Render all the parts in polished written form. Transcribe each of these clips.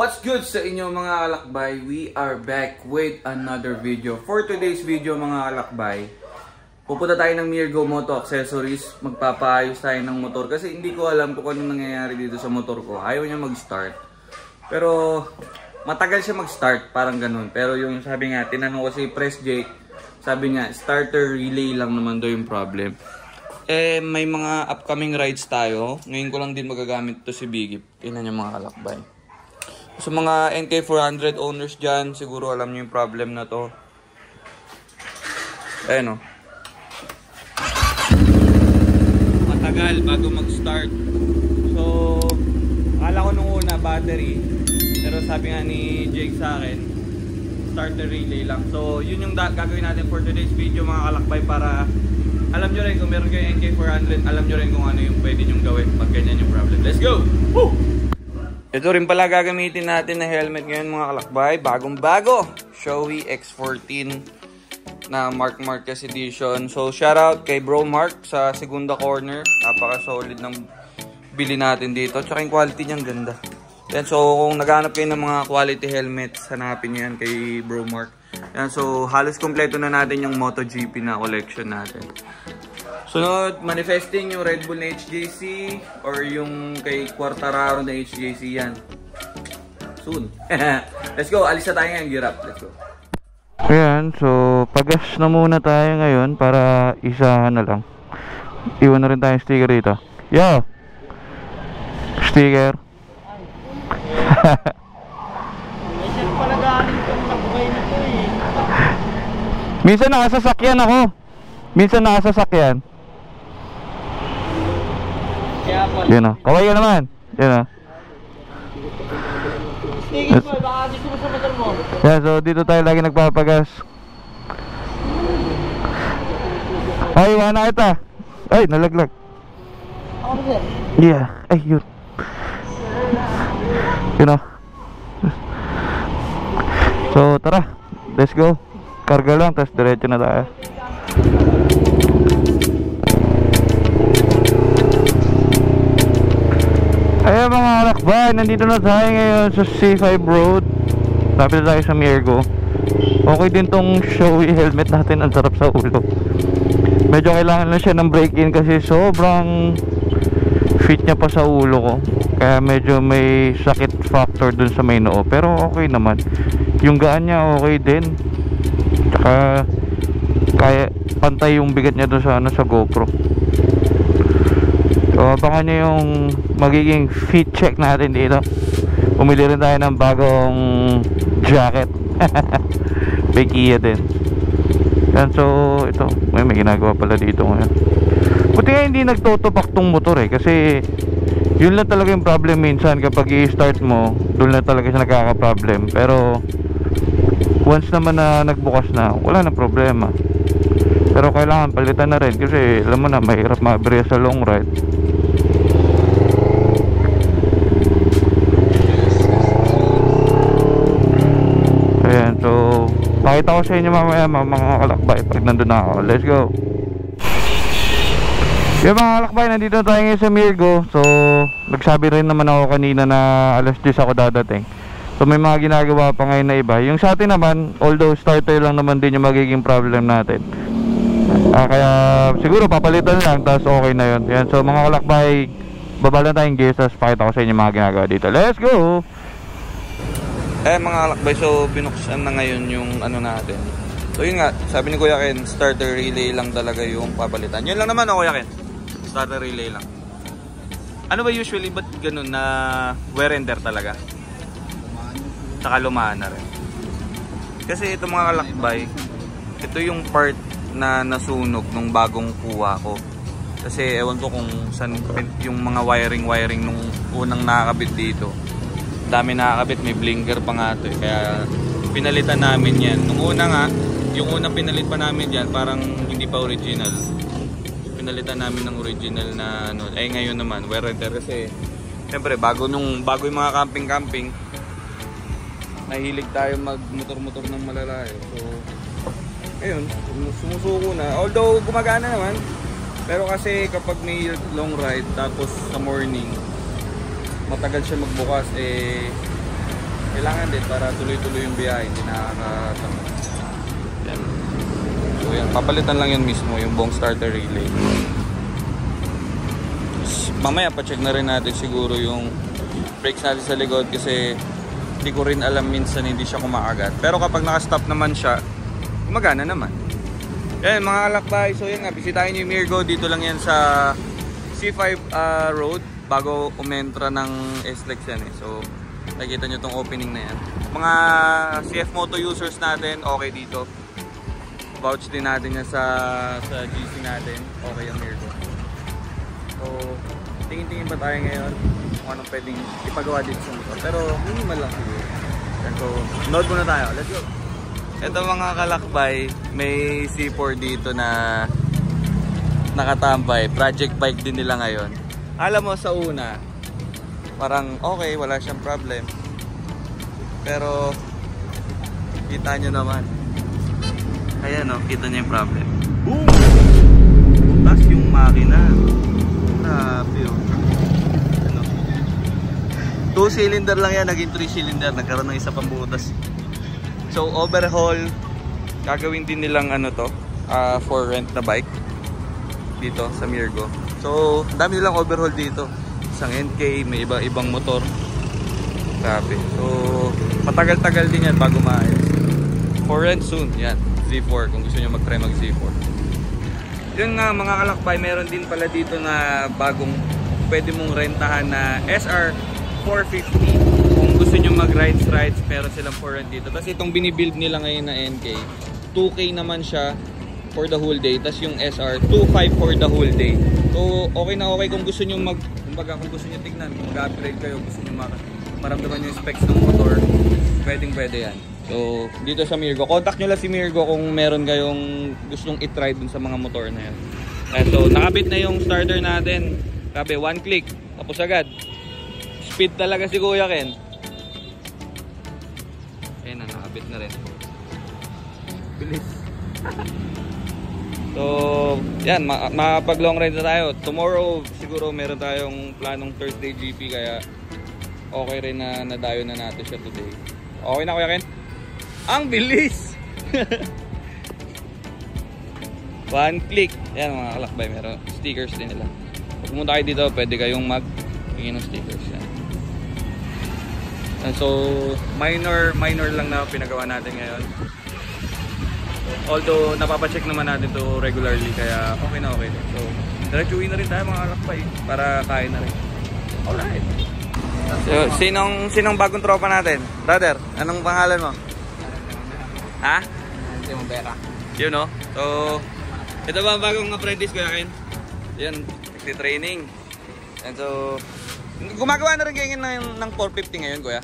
What's good sa inyo mga kalakbay? We are back with another video. For today's video mga kalakbay, pupunta tayo ng Mirgo Moto Accessories. Magpapaayos tayo ng motor kasi hindi ko alam kung ano nangyayari dito sa motor ko. Ayaw niya mag-start. Pero matagal siya mag-start, parang ganun. Pero yung sabi nga, tinanong ko si Press Jake, sabi niya, starter relay lang naman daw yung problem. May mga upcoming rides tayo. Ngayon ko lang din magagamit to si Biggie. Tingnan niyo mga kalakbay. Sa mga NK400 owners dyan, siguro alam niyo yung problem na to. Ayan o. Matagal bago mag-start. So, akala ko nung una battery. Pero sabi nga ni Jake sa akin, starter relay lang. So, yun yung gagawin natin for today's video mga kalakbay para alam nyo rin kung meron kayo NK400, alam nyo rin kung ano yung pwede nyong gawin pag ganyan yung problem. Let's go! Woo! Ito rin pala gagamitin natin na helmet ngayon mga kalakbay. Bagong bago! Shoei X14 na Mark Marquez edition. So shoutout kay Bro Mark sa segunda corner. Napaka solid ng bili natin dito. Tsaka yung quality niyang ganda. Yan, so kung naghanap kayo ng mga quality helmets, hanapin nyo yan kay Bro Mark. Yan, so halos kompleto na natin yung MotoGP na collection natin. Sunod, manifesting yung Red Bull na HJC or yung kay Quartararo na HJC yan. Soon. Let's go, alis na tayo ngayon, gear up. Let's go. Ayan, so pagas na muna tayo ngayon para isahan na lang. Iwan na rin tayong sticker dito. Yo! Sticker. Minsan nakasasakyan ako. Minsan nakasasakyan. Yun o. Kaway ka naman. Yun o. Sige po, baka dito mo sa motor mo. Yeah, so dito tayo lagi nagpapagas. Ay, wala kita. Ay, nalaglag. Ako na sir. Yeah. Ay, yun. Yun o. So, tara. Let's go. Karga lang, tapos diretso na tayo. Ayan mga kalakbay, nandito na tayo ngayon sa C5 Road. Lapit na tayo sa Mirgo. Okay din tong Shoei helmet natin, ang sarap sa ulo. Medyo kailangan lang siya ng break-in kasi sobrang fit niya pa sa ulo ko. Kaya medyo may sakit factor dun sa may noo. Pero okay naman. Yung gaan niya okay din. Tsaka kaya pantay yung bigat niya dun sa, sa GoPro. So abangan nyo yung magiging fit check natin dito. Umili rin tayo ng bagong jacket. May Kia din. Yan, so ito may ginagawa pala dito ngayon. Buti nga hindi nagtotopak tong motor kasi yun lang talaga yung problem minsan. Kapag i-start mo, doon lang talaga siya nagkaka-problem. Pero once naman na nagbukas na, wala na problema. Pero kailangan palitan na rin kasi alam mo na, mahirap maberya sa long ride. Ayan, so pakita ko sa inyo mamaya mga kalakbay pag nandun na ako. Let's go. Yung mga kalakbay, nandito tayo ngayon sa Mirgo. So nagsabi rin naman ako kanina na alas 10 ako dadating. So may mga ginagawa pa ngayon na iba. Yung sa atin naman, although starter lang naman din yung magiging problem natin. Kaya siguro papalitan lang, tapos okay na yun. Yan, so mga kalakbay, baba lang tayong gears, tapos pakita ko sa inyo mga ginagawa dito. Let's go! Mga kalakbay, so binuksan na ngayon yung ano natin. So yun nga, sabi ni Kuya Ken, starter relay lang talaga yung papalitan. Yun lang naman o Kuya Ken, starter relay lang. Ano ba usually, ba't ganun na wear and tear talaga? Saka lumaan na rin. Kasi ito mga kalakbay, ito yung part na nasunog nung bagong kuha ko. Kasi ewan ko kung saan yung mga wiring nung unang nakakabit dito. Dami nakakabit, may blinker pa nga ito kaya pinalitan namin yan. Nung una nga, yung unang pinalit pa namin dyan, parang hindi pa original. Pinalitan namin ng original na ano. Ngayon naman, wear and tear kasi siyempre bago yung mga camping, nahilig tayo mag-motor ng malalayo. So ayun, sumusuko na. Although gumagana naman, pero kasi kapag may long ride tapos sa morning matagal siya magbukas, kailangan din para tuloy-tuloy yung biyahe, hindi nakakatamad. Yan. So yan, papalitan lang yan mismo yung buong starter relay. Mamaya pa-check na rin natin siguro yung brakes natin sa likod kasi hindi ko rin alam, minsan hindi siya kumakagat. Pero kapag naka-stop naman siya, gumagana naman. Yan mga kalakbay, so yan nga, bisitahin nyo yung Mirgo. Dito lang yan sa C5 road bago umentra ng SLEX yan eh. So nakikita nyo tong opening na yan. Mga CF Moto users natin, okay dito. Vouch din natin yan sa GC natin, okay ang Mirgo. So tingin-tingin ba tayo ngayon kung anong pwedeng ipagawa dito sa motor, pero minimal lang siguro. So note muna tayo, let's go. Ito mga kalakbay, may C4 dito na nakatambay, project bike din nila ngayon. Alam mo sa una parang okay, wala siyang problem, pero kita nyo naman, ayan o, kita nyo yung problem. Boom! Tapos yung makina, grabe o. Ano? 2-cylinder lang yan, naging 3-cylinder, nagkaroon ng isa pang butas. So overhaul, gagawin din nilang ano to, for rent na bike dito sa Mirgo. So dami nilang overhaul dito, isang NK, may ibang motor. Grabe. So matagal-tagal din yan bago maayos. For rent soon, yan, Z4 kung gusto nyo mag-try mag Z4. Yun nga mga kalakbay, meron din pala dito na bagong pwede mong rentahan na SR 450. Kung gusto nyo mag-rides, meron silang for rent dito. Tapos itong binibuild nila ngayon na NK, 2K naman siya for the whole day. Tapos yung SR, 2.5 for the whole day. So okay na okay kung gusto nyo kumbaga kung gusto nyo tignan, kung mag-upgrade kayo, gusto nyo maramdaman yung specs ng motor, pwede yan. So dito sa Mirgo, contact nyo lang si Mirgo kung meron kayong gustong i-try dun sa mga motor na yan. So nakabit na yung starter natin. Grabe, one click, tapos agad. Speed talaga si Kuya Ken. Ayan na, nakabit na rin. Bilis. So yan, makapag long ride na tayo. Tomorrow siguro meron tayong planong Thursday GP, kaya okay rin na nadayo na natin siya today. Okay na Kuya Ken? Ang bilis! One click. Yan mga kalakbay, meron stickers din nila. Pag pumunta kayo dito, pwede kayong mag-hingin ng stickers yan. So minor lang na pinagawa natin ngayon. Although napapacheck naman natin to regularly, kaya okay na okay. So diretsuhin na rin tayo mga kalakbay para kain na rin. Alright. So sinong bagong tropa natin? Brother, anong pangalan mo? Ha? Yung Vera. Yun no? So ito ba ang bagong apprentice ko yakin? Yan, nagtitraining. And so gumagawa na rin kayo ng 450 ngayon, Kuya?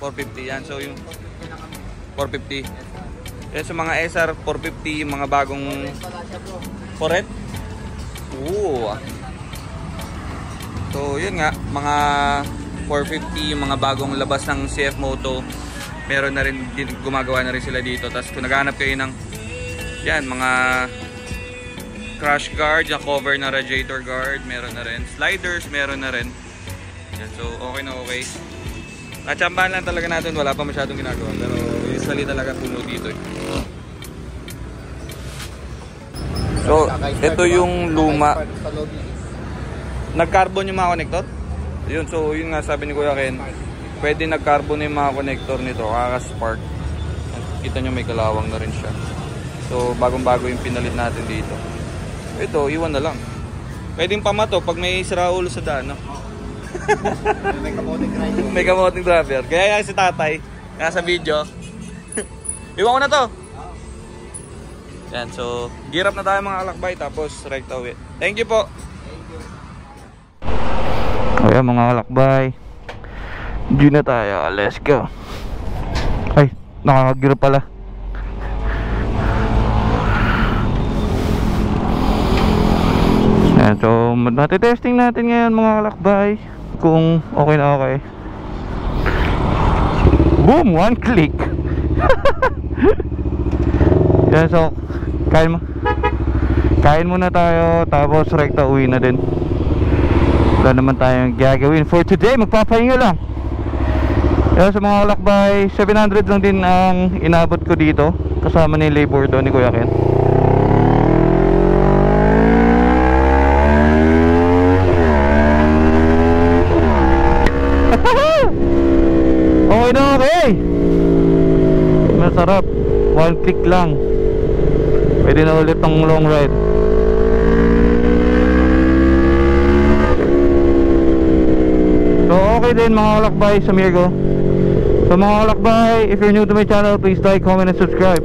450 yan. So yung 450. Yan sa mga SR 450, yung mga bagong Foret. Oo. So yun nga, mga 450, yung mga bagong labas ng CF Moto, meron na rin, gumagawa na rin sila dito. Tapos kung naghahanap kayo ng yan, mga crash guard, yung cover na radiator guard, meron na rin. Sliders, meron na rin. Yan, so okay na okay. Natsambahan lang talaga natin, wala pa masyadong ginagawa. Pero usually talaga puno dito eh. So ito yung luma. Nag-carbon yung mga connector. Yun, so yun nga sabi ni Kuya Ken, pwede nag-carbon yung mga connector nito, kaka-spark. Kita nyo may kalawang na rin siya. So bagong-bago yung pinalit natin dito. Ito, iwan na lang. Pwedeng pamato pag may sira ulo sa daan, no? May kamoting driver. May kamoting driver. Kaya si tatay, kaya sa video. Iwan ko na to. Yan, so gear up na tayo mga kalakbay, tapos right away. Thank you po. Ayan mga kalakbay, dito na tayo, let's go. Ay, nakakagiro pala. Ayan, so natitesting natin ngayon mga kalakbay kung okay na okay. Boom, one click. Yan, so kain muna tayo, tapos rekta uwi na din. Wala naman tayong gagawin for today, magpapahinga lang. Kaya sa mga lakbay, 700 lang din ang inabot ko dito, kasama ni labor doon ni Kuya Ken. Okay na, okay. Masarap. One click lang. Pwede na ulit ng long ride. So okay din mga kalakbay sa Mirgo. So mga kalakbay, if you're new to my channel, please like, comment, and subscribe.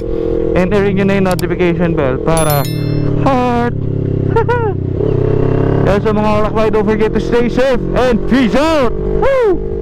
And i-ring nyo na yung notification bell para heart. Kaya sa mga kalakbay, don't forget to stay safe and peace out. Woo!